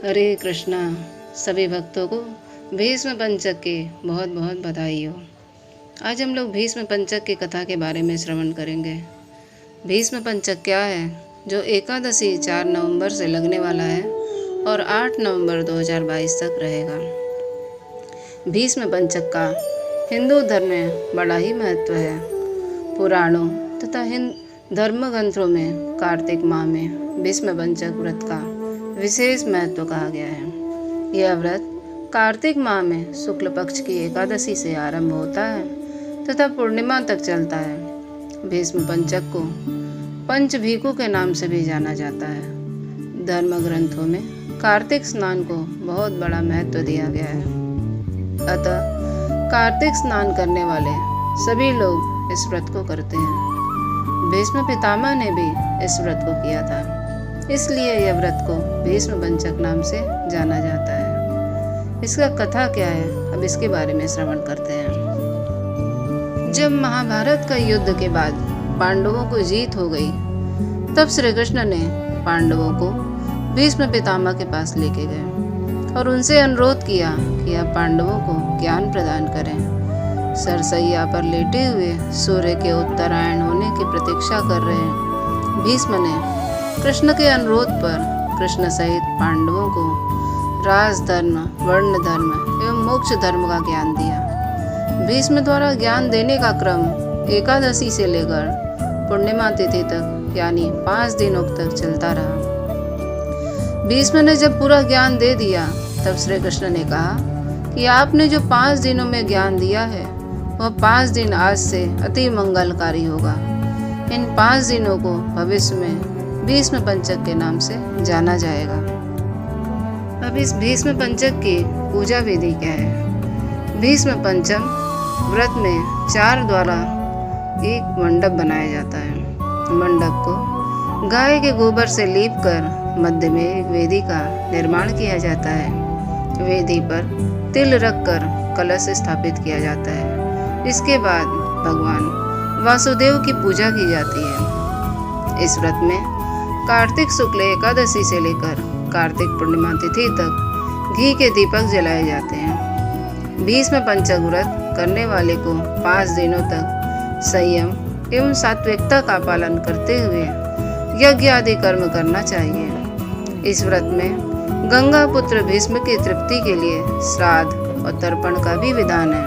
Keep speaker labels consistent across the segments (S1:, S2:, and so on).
S1: हरे कृष्णा। सभी भक्तों को भीष्म पंचक की बहुत बहुत बधाई हो। आज हम लोग भीष्म पंचक की कथा के बारे में श्रवण करेंगे। भीष्म पंचक क्या है, जो एकादशी 4 नवंबर से लगने वाला है और 8 नवंबर 2022 तक रहेगा। भीष्म पंचक का हिंदू धर्म में बड़ा ही महत्व है। पुराणों तथा धर्म ग्रंथों में कार्तिक माह में भीष्म पंचक व्रत का विशेष महत्व कहा गया है। यह व्रत कार्तिक माह में शुक्ल पक्ष की एकादशी से आरंभ होता है तथा पूर्णिमा तक चलता है। भीष्म पंचक को पंचभीकु के नाम से भी जाना जाता है। धर्म ग्रंथों में कार्तिक स्नान को बहुत बड़ा महत्व दिया गया है। अतः कार्तिक स्नान करने वाले सभी लोग इस व्रत को करते हैं। भीष्म पितामह ने भी इस व्रत को किया था, इसलिए यह व्रत को भीष्म पंचक नाम से जाना जाता है। इसका कथा क्या है, अब इसके बारे में श्रवण करते हैं। जब महाभारत का युद्ध के बाद पांडवों को जीत हो गई, तब श्री कृष्ण ने पांडवों को भीष्म पितामह के पास लेके गए और उनसे अनुरोध किया कि आप पांडवों को ज्ञान प्रदान करें। सरसैया पर लेटे हुए सूर्य के उत्तरायण होने की प्रतीक्षा कर रहे भीष्म ने कृष्ण के अनुरोध पर कृष्ण सहित पांडवों को राजधर्म, वर्ण धर्म एवं मोक्ष धर्म का ज्ञान दिया। भीष्म द्वारा ज्ञान देने का क्रम एकादशी से लेकर पूर्णिमा तिथि तक यानी 5 दिनों तक चलता रहा। भीष्म ने जब पूरा ज्ञान दे दिया, तब श्री कृष्ण ने कहा कि आपने जो 5 दिनों में ज्ञान दिया है, वह 5 दिन आज से अति मंगलकारी होगा। इन 5 दिनों को भविष्य में भीष्म पंचक के नाम से जाना जाएगा। अब इस भीष्म पंचक की पूजा विधि क्या है। भीष्म पंचम व्रत में 4 द्वारा एक मंडप बनाया जाता है। मंडप को गाय के गोबर से लीप कर मध्य में एक वेदी का निर्माण किया जाता है। वेदी पर तिल रखकर कलश स्थापित किया जाता है। इसके बाद भगवान वासुदेव की पूजा की जाती है। इस व्रत में कार्तिक शुक्ल एकादशी से लेकर कार्तिक पूर्णिमा तिथि तक घी के दीपक जलाए जाते हैं। भीष्म पंचक व्रत करने वाले को 5 दिनों तक संयम एवं सात्विकता का पालन करते हुए यज्ञ आदि कर्म करना चाहिए। इस व्रत में गंगा पुत्र भीष्म की तृप्ति के लिए श्राद्ध और तर्पण का भी विधान है।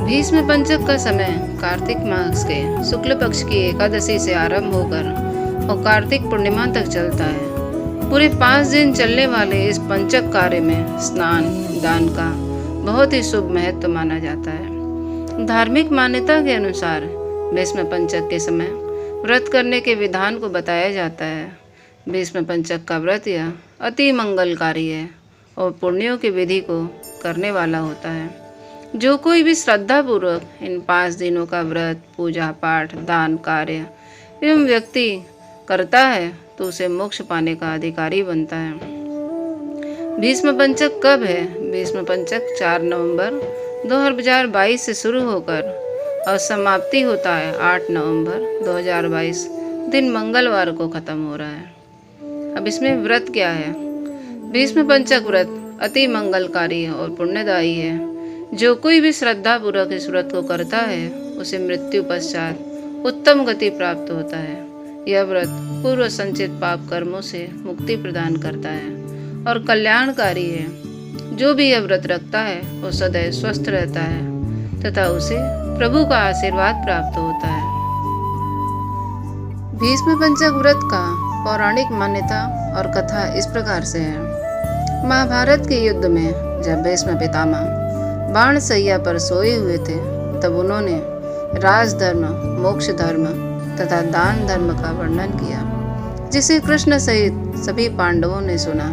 S1: भीष्म पंचक का समय कार्तिक मास के शुक्ल पक्ष की एकादशी से आरंभ होकर और कार्तिक पूर्णिमा तक चलता है। पूरे 5 दिन चलने वाले इस पंचक कार्य में स्नान दान का बहुत ही शुभ महत्व माना जाता है। धार्मिक मान्यता के अनुसार भीष्म पंचक के समय व्रत करने के विधान को बताया जाता है। भीष्म पंचक का व्रत यह अति मंगलकारी है और पुण्यों की विधि को करने वाला होता है। जो कोई भी श्रद्धापूर्वक इन 5 दिनों का व्रत, पूजा पाठ, दान कार्य एवं व्यक्ति करता है, तो उसे मोक्ष पाने का अधिकारी बनता है। भीष्म पंचक कब है। भीष्म पंचक 4 नवंबर 2022 से शुरू होकर और समाप्ति होता है 8 नवंबर 2022 दिन मंगलवार को खत्म हो रहा है। अब इसमें व्रत क्या है। भीष्म पंचक व्रत अति मंगलकारी और पुण्यदायी है। जो कोई भी श्रद्धा पूर्वक इस व्रत को करता है, उसे मृत्यु पश्चात उत्तम गति प्राप्त होता है। यह व्रत पूर्व संचित पाप कर्मों से मुक्ति प्रदान करता है और कल्याणकारी है। जो भी यह व्रत रखता है, वो सदैव स्वस्थ रहता है तथा उसे प्रभु का आशीर्वाद प्राप्त होता है। भीष्म पंचक व्रत का पौराणिक मान्यता और कथा इस प्रकार से है। महाभारत के युद्ध में जब भीष्म पितामह बाण सैया पर सोए हुए थे, तब उन्होंने राजधर्म, मोक्ष धर्म तथा दान धर्म का वर्णन किया, जिसे कृष्ण सहित सभी पांडवों ने सुना।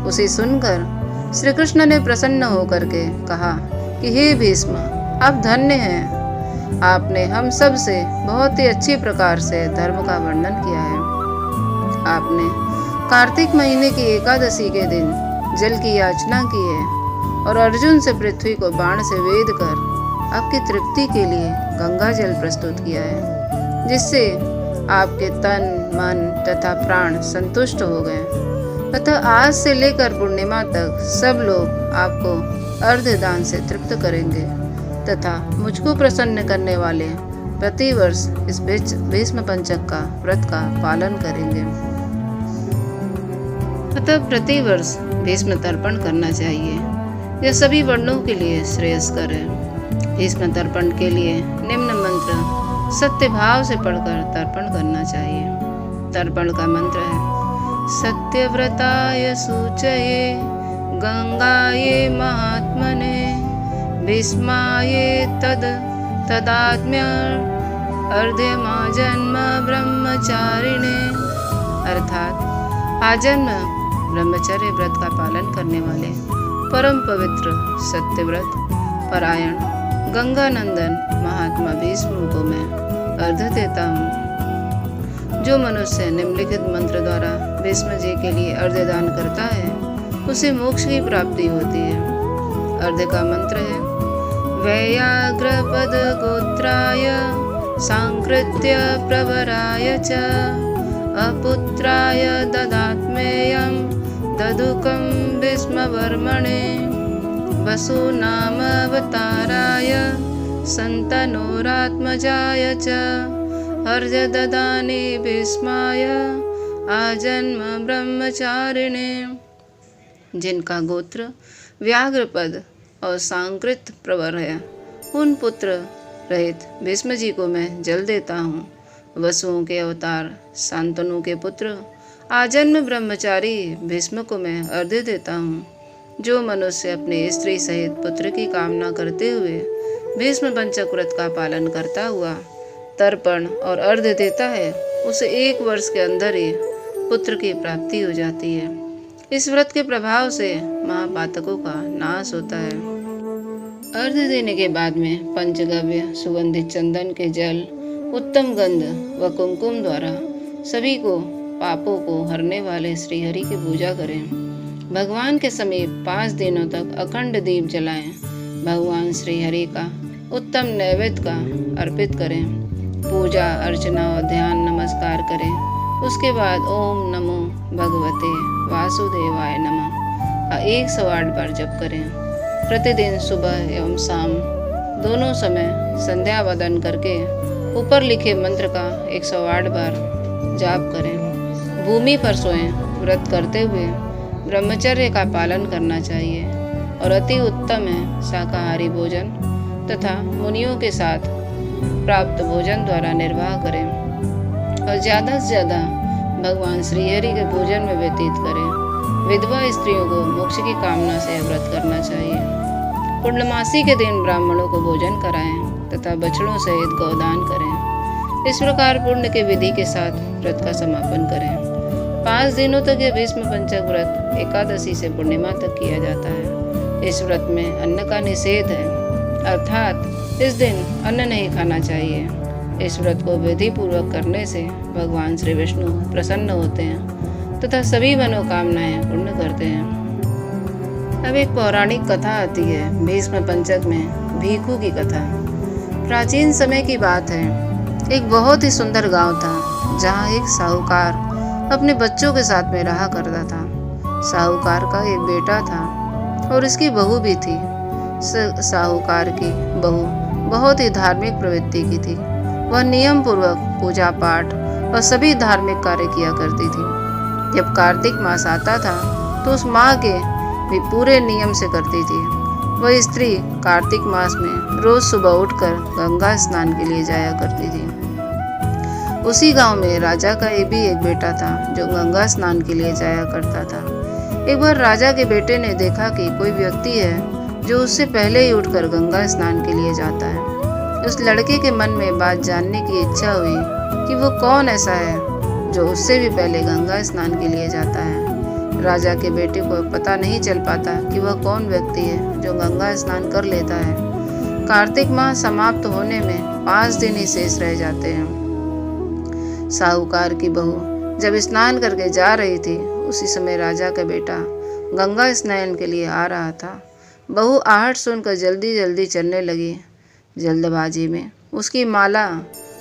S1: उसे सुनकर श्री कृष्ण ने प्रसन्न होकर के कहा कि हे भीष्म, आप धन्य हैं। आपने हम सब से बहुत ही अच्छी प्रकार से धर्म का वर्णन किया है। आपने कार्तिक महीने की एकादशी के दिन जल की याचना की है और अर्जुन से पृथ्वी को बाण से वेध कर आपकी तृप्ति के लिए गंगा जल प्रस्तुत किया है, जिससे आपके तन, मन तथा प्राण संतुष्ट हो गए। अतः आज से लेकर पूर्णिमा तक सब लोग आपको अर्घ्य दान से तृप्त करेंगे तथा मुझको प्रसन्न करने वाले प्रतिवर्ष इस भीष्म पंचक का व्रत का पालन करेंगे। अतः प्रतिवर्ष भीष्म तर्पण करना चाहिए। यह सभी वर्णों के लिए श्रेयस्कर है। भीष्म तर्पण के लिए निम्न मंत्र सत्य भाव से पढ़कर तर्पण करना चाहिए। तर्पण का मंत्र है सत्यव्रताय सूचये गंगाये महात्मने भीष्माये तदात्म्य अर्ध्यमा जन्म ब्रह्मचारिणे। अर्थात आजन्म ब्रह्मचर्य व्रत का पालन करने वाले परम पवित्र सत्यव्रत परायण गंगानंदन महात्मा भीष्म को मैं अर्घ्य देता हूँ। जो मनुष्य निम्नलिखित मंत्र द्वारा भीष्म जी के लिए अर्घ्य दान करता है उसे मोक्ष की प्राप्ति होती है। अर्घ्य का मंत्र है वैयाग्रपद गोत्राय सांकृत्य प्रवराय च अपुत्राय ददात्मेयं ददुकं भीष्मवर्मणे वसुनामवताराय सन्तनोरात्मजाय च अर्घ्य ददामि भीष्माय आजन्म ब्रह्मचारिणे। जिनका गोत्र व्याघ्रपद और सांकृत प्रवर है उन पुत्र रहित भीष्म जी को मैं जल देता हूँ। वसुओं के अवतार शांतनु के पुत्र आजन्म ब्रह्मचारी भीष्म को मैं अर्घ्य देता हूँ। जो मनुष्य अपने स्त्री सहित पुत्र की कामना करते हुए भीष्म पंचक व्रत का पालन करता हुआ तर्पण और अर्घ्य देता है उसे 1 वर्ष के अंदर ही पुत्र की प्राप्ति हो जाती है। इस व्रत के प्रभाव से महापातकों का नाश होता है। अर्घ्य देने के बाद में पंचगव्य सुगंधित चंदन के जल उत्तम गंध व कुमकुम द्वारा सभी को पापों को हरने वाले श्रीहरि की पूजा करें। भगवान के समीप 5 दिनों तक अखंड दीप जलाएं। भगवान श्रीहरि का उत्तम नैवेद्य का अर्पित करें। पूजा अर्चना और ध्यान नमस्कार करें। उसके बाद ओम नमो भगवते वासुदेवाय नमः का 108 बार जप करें। प्रतिदिन सुबह एवं शाम दोनों समय संध्या वंदन करके ऊपर लिखे मंत्र का 108 बार जाप करें। भूमि पर सोएं। व्रत करते हुए ब्रह्मचर्य का पालन करना चाहिए और अति उत्तम है शाकाहारी भोजन तथा मुनियों के साथ प्राप्त भोजन द्वारा निर्वाह करें और ज़्यादा से ज़्यादा भगवान श्रीहरि के भोजन में व्यतीत करें। विधवा स्त्रियों को मोक्ष की कामना से व्रत करना चाहिए। पूर्णमासी के दिन ब्राह्मणों को भोजन कराएं तथा बछड़ों सहित गौदान करें। इस प्रकार पुण्य के विधि के साथ व्रत का समापन करें। 5 दिनों तक यह भीष्म पंचक व्रत एकादशी से पूर्णिमा तक किया जाता है। इस व्रत में अन्न का निषेध है, अर्थात इस दिन अन्न नहीं खाना चाहिए। इस व्रत को विधि पूर्वक करने से भगवान श्री विष्णु प्रसन्न होते हैं तथा सभी मनोकामनाएं पूर्ण करते हैं। अब एक पौराणिक कथा आती है भीष्म पंचक में भीखू की कथा। प्राचीन समय की बात है। एक बहुत ही सुंदर गांव था जहां एक साहूकार अपने बच्चों के साथ में रहा करता था। साहूकार का एक बेटा था और इसकी बहू भी थी। साहूकार की बहू बहुत ही धार्मिक प्रवृत्ति की थी। वह नियम पूर्वक पूजा पाठ और सभी धार्मिक कार्य किया करती थी। जब कार्तिक मास आता था तो उस माह के भी पूरे नियम से करती थी। वह स्त्री कार्तिक मास में रोज सुबह उठकर गंगा स्नान के लिए जाया करती थी। उसी गांव में राजा का भी एक बेटा था जो गंगा स्नान के लिए जाया करता था। एक बार राजा के बेटे ने देखा कि कोई व्यक्ति है जो उससे पहले ही उठकर गंगा स्नान के लिए जाता है। उस लड़के के मन में बात जानने की इच्छा हुई कि वो कौन ऐसा है जो उससे भी पहले गंगा स्नान के लिए जाता है। राजा के बेटे को पता नहीं चल पाता कि वह कौन व्यक्ति है जो गंगा स्नान कर लेता है। कार्तिक माह समाप्त होने में 5 दिन ही शेष रह जाते हैं। साहूकार की बहू जब स्नान करके जा रही थी उसी समय राजा का बेटा गंगा स्नान के लिए आ रहा था। बहू आहट सुनकर जल्दी जल्दी चलने लगी। जल्दबाजी में उसकी माला,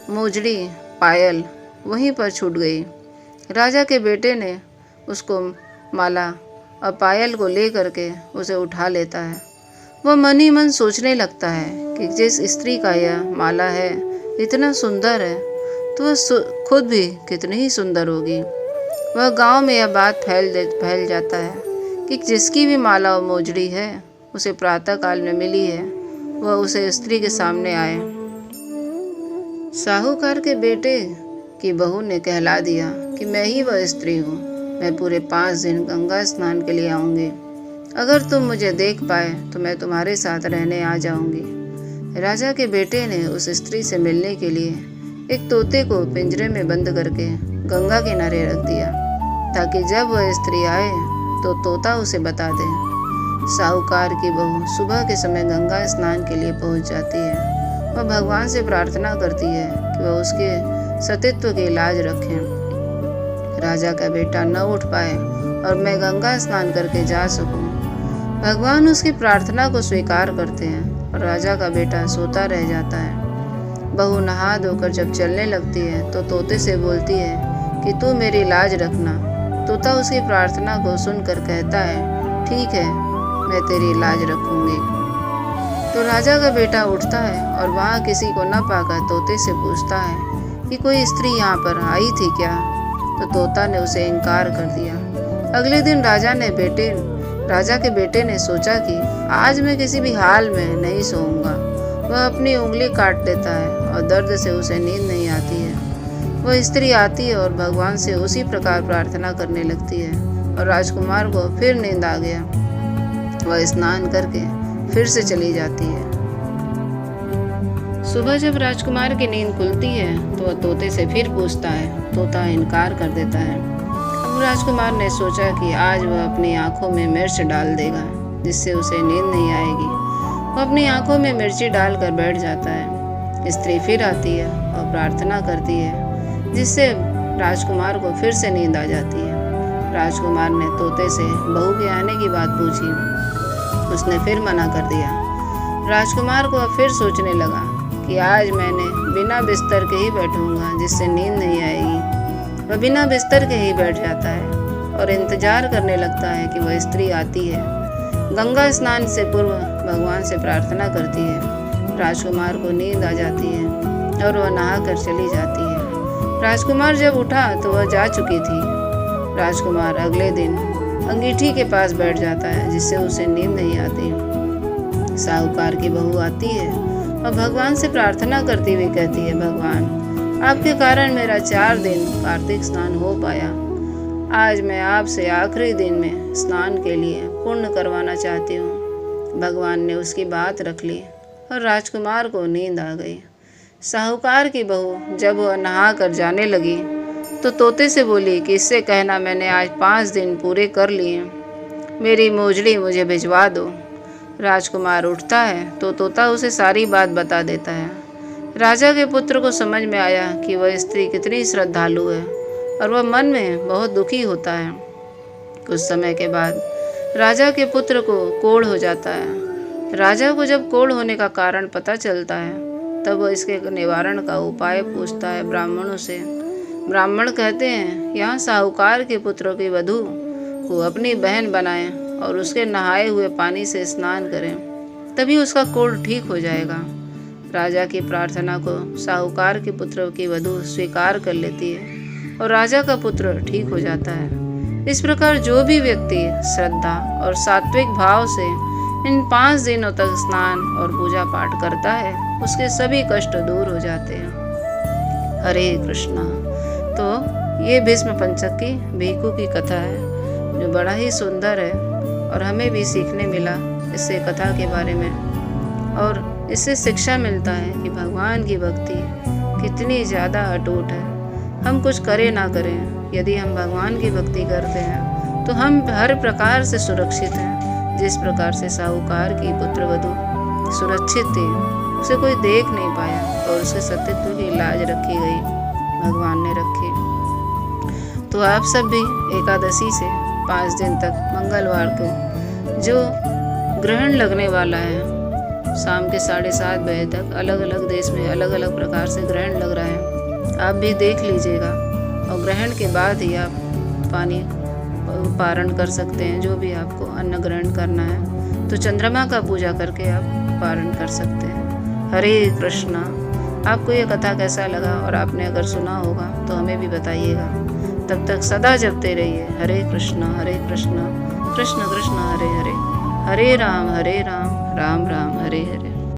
S1: मोजड़ी, पायल वहीं पर छूट गई। राजा के बेटे ने उसको माला और पायल को ले करके उसे उठा लेता है। वह मन ही मन सोचने लगता है कि जिस स्त्री का यह माला है इतना सुंदर है तो वह खुद भी कितनी ही सुंदर होगी। वह गांव में यह बात फैल जाता है कि जिसकी भी माला और मोजड़ी है उसे प्रातः काल में मिली है, वह उसे स्त्री के सामने आए। साहूकार के बेटे की बहू ने कहला दिया कि मैं ही वह स्त्री हूँ। मैं पूरे 5 दिन गंगा स्नान के लिए आऊँगी। अगर तुम मुझे देख पाए तो मैं तुम्हारे साथ रहने आ जाऊँगी। राजा के बेटे ने उस स्त्री से मिलने के लिए एक तोते को पिंजरे में बंद करके गंगा किनारे रख दिया ताकि जब वह स्त्री आए तो तोता उसे बता दे। साहूकार की बहू सुबह के समय गंगा स्नान के लिए पहुंच जाती है। वह भगवान से प्रार्थना करती है कि वह उसके सतीत्व की लाज रखें। राजा का बेटा न उठ पाए और मैं गंगा स्नान करके जा सकूं। भगवान उसकी प्रार्थना को स्वीकार करते हैं और राजा का बेटा सोता रह जाता है। बहू नहा धोकर जब चलने लगती है तो तोते से बोलती है कि तू मेरी लाज रखना। तोता उसकी प्रार्थना को सुनकर कहता है, ठीक है, मैं तेरी लाज रखूंगी। तो राजा का बेटा उठता है और वहाँ किसी को न पाकर तोते से पूछता है कि कोई स्त्री यहाँ पर आई थी क्या? तो तोता ने उसे इनकार कर दिया। अगले दिन राजा के बेटे ने सोचा कि आज मैं किसी भी हाल में नहीं सोऊंगा। वह अपनी उंगली काट लेता है और दर्द से उसे नींद नहीं आती है। वह स्त्री आती है और भगवान से उसी प्रकार प्रार्थना करने लगती है और राजकुमार को फिर नींद आ गया। वह स्नान करके फिर से चली जाती है। सुबह जब राजकुमार की नींद खुलती है तो वह तोते से फिर पूछता है। तोता इनकार कर देता है। अब राजकुमार ने सोचा कि आज वह अपनी आंखों में मिर्च डाल देगा जिससे उसे नींद नहीं आएगी। वह अपनी आंखों में मिर्ची डालकर बैठ जाता है। स्त्री फिर आती है और प्रार्थना करती है जिससे राजकुमार को फिर से नींद आ जाती है। राजकुमार ने तोते से बहू के आने की बात पूछी। उसने फिर मना कर दिया। राजकुमार को अब फिर सोचने लगा कि आज मैंने बिना बिस्तर के ही बैठूंगा जिससे नींद नहीं आएगी। वह बिना बिस्तर के ही बैठ जाता है और इंतजार करने लगता है कि वह स्त्री आती है। गंगा स्नान से पूर्व भगवान से प्रार्थना करती है। राजकुमार को नींद आ जाती है और वह नहा कर चली जाती है। राजकुमार जब उठा तो वह जा चुकी थी। राजकुमार अगले दिन अंगीठी के पास बैठ जाता है जिससे उसे नींद नहीं आती। साहूकार की बहू आती है और भगवान से प्रार्थना करती हुई कहती है, भगवान, आपके कारण मेरा 4 दिन कार्तिक स्नान हो पाया। आज मैं आपसे आखिरी दिन में स्नान के लिए पूर्ण करवाना चाहती हूँ। भगवान ने उसकी बात रख ली और राजकुमार को नींद आ गई। साहूकार की बहू जब वह नहा कर जाने लगी तो तोते से बोली कि इससे कहना मैंने आज 5 दिन पूरे कर लिए। मेरी मोजड़ी मुझे भिजवा दो। राजकुमार उठता है तो तोता उसे सारी बात बता देता है। राजा के पुत्र को समझ में आया कि वह स्त्री कितनी श्रद्धालु है और वह मन में बहुत दुखी होता है। कुछ समय के बाद राजा के पुत्र को कोढ़ हो जाता है। राजा को जब कोढ़ होने का कारण पता चलता है तब वह इसके निवारण का उपाय पूछता है ब्राह्मणों से। ब्राह्मण कहते हैं, यहाँ साहूकार के पुत्र की वधू को अपनी बहन बनाएं और उसके नहाए हुए पानी से स्नान करें, तभी उसका कोढ़ ठीक हो जाएगा। राजा की प्रार्थना को साहूकार के पुत्र की वधू स्वीकार कर लेती है और राजा का पुत्र ठीक हो जाता है। इस प्रकार जो भी व्यक्ति श्रद्धा और सात्विक भाव से इन 5 दिनों तक स्नान और पूजा पाठ करता है उसके सभी कष्ट दूर हो जाते हैं। हरे कृष्णा। तो ये भीष्म पंचक की भिक्षु की कथा है जो बड़ा ही सुंदर है और हमें भी सीखने मिला इससे कथा के बारे में। और इससे शिक्षा मिलता है कि भगवान की भक्ति कितनी ज़्यादा अटूट है। हम कुछ करें ना करें, यदि हम भगवान की भक्ति करते हैं तो हम हर प्रकार से सुरक्षित हैं। जिस प्रकार से साहूकार की पुत्रवधू सुरक्षित थी, उसे कोई देख नहीं पाया और उसके सतीत्व की लाज रखी गई, भगवान ने रखी। तो आप सब भी एकादशी से 5 दिन तक मंगलवार को जो ग्रहण लगने वाला है, शाम के 7:30 बजे तक अलग अलग देश में अलग अलग प्रकार से ग्रहण लग रहा है, आप भी देख लीजिएगा और ग्रहण के बाद ही आप पानी पारण कर सकते हैं, जो भी आपको अन्न ग्रहण करना है तो चंद्रमा का पूजा करके आप पारण कर सकते हैं। हरे कृष्णा। आपको ये कथा कैसा लगा और आपने अगर सुना होगा तो हमें भी बताइएगा। तब तक सदा जपते रहिए हरे कृष्णा कृष्ण कृष्ण हरे हरे, हरे राम राम राम हरे हरे।